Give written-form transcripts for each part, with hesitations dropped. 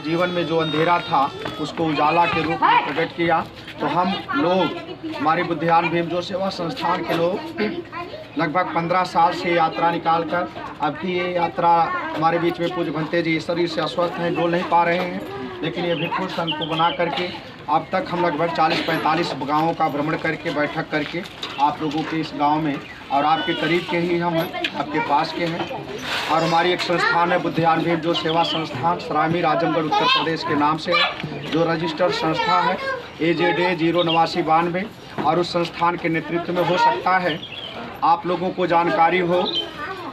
जीवन में जो अंधेरा था उसको उजाला के रूप में प्रकट किया। तो हम लोग, हमारी बुद्धिमान भीम जो सेवा संस्थान के लोग लगभग 15 साल से यात्रा निकाल कर अब की ये यात्रा हमारे बीच में पूज्य भंते जी शरीर से अस्वस्थ हैं, डोल नहीं पा रहे हैं, लेकिन ये भिक्षु संघ को बना करके अब तक हम लगभग 40-45 गाँवों का भ्रमण करके बैठक करके आप लोगों के इस गांव में और आपके करीब के ही हम हैं, आपके पास के हैं। और हमारी एक संस्थान है बुद्धिमान भीम जो सेवा संस्थान सरामी आजमगढ़ उत्तर प्रदेश के नाम से है, जो रजिस्टर्ड संस्था है AZA 08992। और उस संस्थान के नेतृत्व में हो सकता है आप लोगों को जानकारी हो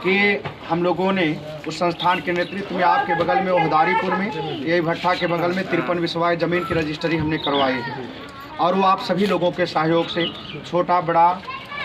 कि हम लोगों ने उस संस्थान के नेतृत्व में आपके बगल में ओहदारीपुर में यही भट्टा के बगल में 53 विश्वास ज़मीन की रजिस्ट्री हमने करवाई है। और वो आप सभी लोगों के सहयोग से छोटा बड़ा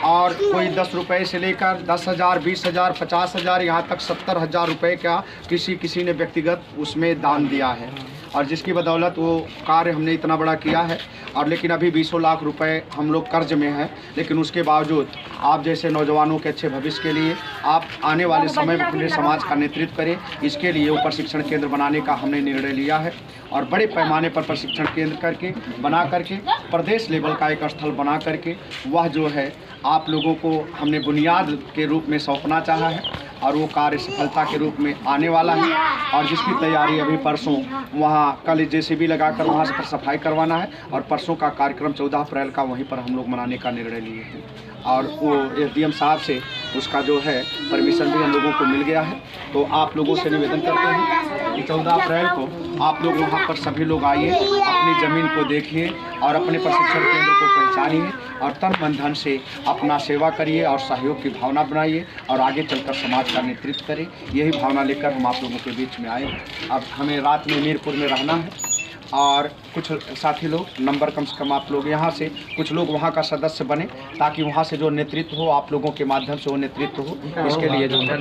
और कोई 10 रुपये से लेकर 10,000, 20,000, 50,000 यहाँ तक 70,000 रुपये का किसी ने व्यक्तिगत उसमें दान दिया है। और जिसकी बदौलत वो कार्य हमने इतना बड़ा किया है। और लेकिन अभी 20 लाख रुपए हम लोग कर्ज में हैं, लेकिन उसके बावजूद आप जैसे नौजवानों के अच्छे भविष्य के लिए आप आने वाले समय में अपने समाज का नेतृत्व करें, इसके लिए वो प्रशिक्षण केंद्र बनाने का हमने निर्णय लिया है। और बड़े पैमाने पर प्रशिक्षण केंद्र करके बना करके प्रदेश लेवल का एक स्थल बना करके वह जो है आप लोगों को हमने बुनियाद के रूप में सौंपना चाहा है। और वो कार्य सफलता के रूप में आने वाला है। और जिसकी तैयारी अभी परसों वहाँ कल JCB लगाकर वहाँ से सफाई करवाना है। और परसों का कार्यक्रम 14 अप्रैल का वहीं पर हम लोग मनाने का निर्णय लिए हैं। और वो SDM साहब से उसका जो है परमिशन भी हम लोगों को मिल गया है। तो आप लोगों से निवेदन करते हैं कि 14 अप्रैल को आप लोग वहाँ पर सभी लोग आइए, अपनी ज़मीन को देखिए और अपने प्रशिक्षण केंद्र को पहचानिए और तन मन धन से अपना सेवा करिए और सहयोग की भावना बनाइए और आगे चलकर समाज का नेतृत्व करें। यही भावना लेकर हम आप लोगों के बीच में आए। अब हमें रात में मीरपुर में रहना है और कुछ साथी लोग नंबर कम से कम आप लोग यहाँ से कुछ लोग वहाँ का सदस्य बने ताकि वहाँ से जो नेतृत्व हो आप लोगों के माध्यम से वो नेतृत्व हो। इसके लिए जो है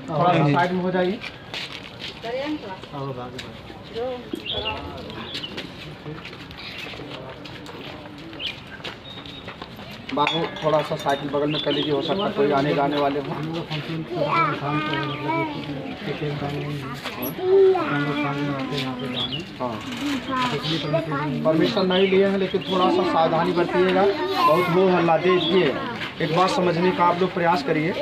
थोड़ा सा साइड में हो जाइए। बाबू थोड़ा सा साइकिल बगल में कर लीजिए, हो सकता है कोई आने जाने वाले हो। परमिशन नहीं लिए हैं, लेकिन थोड़ा सा सावधानी बरतिएगा। बहुत हो हल्ला दीजिए, एक बात समझने का आप लोग प्रयास करिए।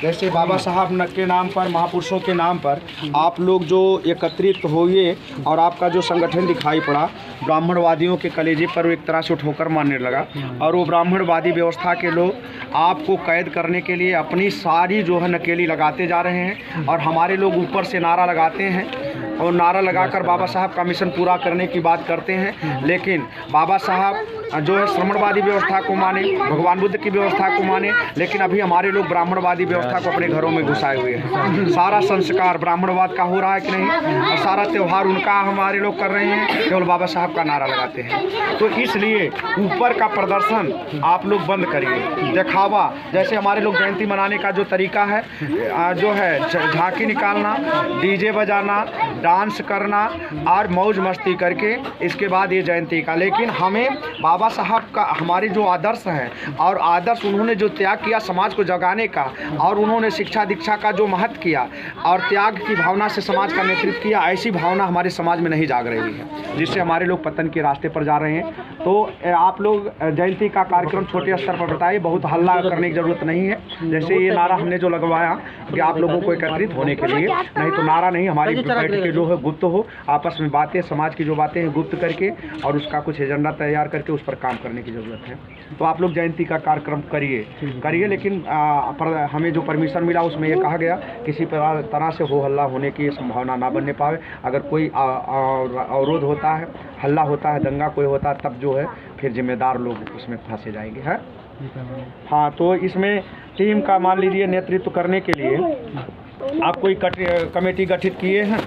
जैसे बाबा साहब के नाम पर, महापुरुषों के नाम पर आप लोग जो एकत्रित होइए और आपका जो संगठन दिखाई पड़ा ब्राह्मणवादियों के कलेजे पर एक तरह से ठोकर मारने लगा। और वो ब्राह्मणवादी व्यवस्था के लोग आपको कैद करने के लिए अपनी सारी जो है नकेली लगाते जा रहे हैं। और हमारे लोग ऊपर से नारा लगाते हैं और नारा लगाकर बाबा साहब का मिशन पूरा करने की बात करते हैं। लेकिन बाबा साहब जो है श्रमणवादी व्यवस्था को माने, भगवान बुद्ध की व्यवस्था को माने, लेकिन अभी हमारे लोग ब्राह्मणवादी व्यवस्था को अपने घरों में घुसाए हुए हैं। सारा संस्कार ब्राह्मणवाद का हो रहा है कि नहीं, और सारा त्यौहार उनका हमारे लोग कर रहे हैं, केवल बाबा साहब का नारा लगाते हैं। तो इसलिए ऊपर का प्रदर्शन आप लोग बंद करिए, दिखावा। जैसे हमारे लोग जयंती मनाने का जो तरीका है जो है झांकी निकालना, DJ बजाना, डांस करना और मौज मस्ती करके इसके बाद ये जयंती का। लेकिन हमें बाबा साहब का हमारे जो आदर्श हैं और आदर्श उन्होंने जो त्याग किया समाज को जगाने का, और उन्होंने शिक्षा दीक्षा का जो महत्व किया और त्याग की भावना से समाज का नेतृत्व किया, ऐसी भावना हमारे समाज में नहीं जाग रही है, जिससे हमारे लोग पतन के रास्ते पर जा रहे हैं। तो आप लोग जयंती का कार्यक्रम छोटे स्तर पर बताइए, बहुत हल्ला करने की ज़रूरत नहीं है। जैसे ये नारा हमने जो लगवाया कि आप लोगों को एकत्रित होने के लिए, नहीं तो नारा नहीं, हमारी बैठकें जो है गुप्त हो, आपस में बातें समाज की जो बातें हैं गुप्त करके और उसका कुछ एजेंडा तैयार करके उस पर काम करने की ज़रूरत है। तो आप लोग जयंती का कार्यक्रम करिए, लेकिन हमें जो परमिशन मिला उसमें ये कहा गया किसी तरह से हो हल्ला होने की संभावना ना बनने पावे। अगर कोई अवरोध होता है, हल्ला होता है, दंगा कोई होता है, तब जो है फिर जिम्मेदार लोग उसमें फंसे जाएंगे। है हाँ, तो इसमें टीम का मान लीजिए नेतृत्व करने के लिए आप कोई कमेटी गठित किए हैं?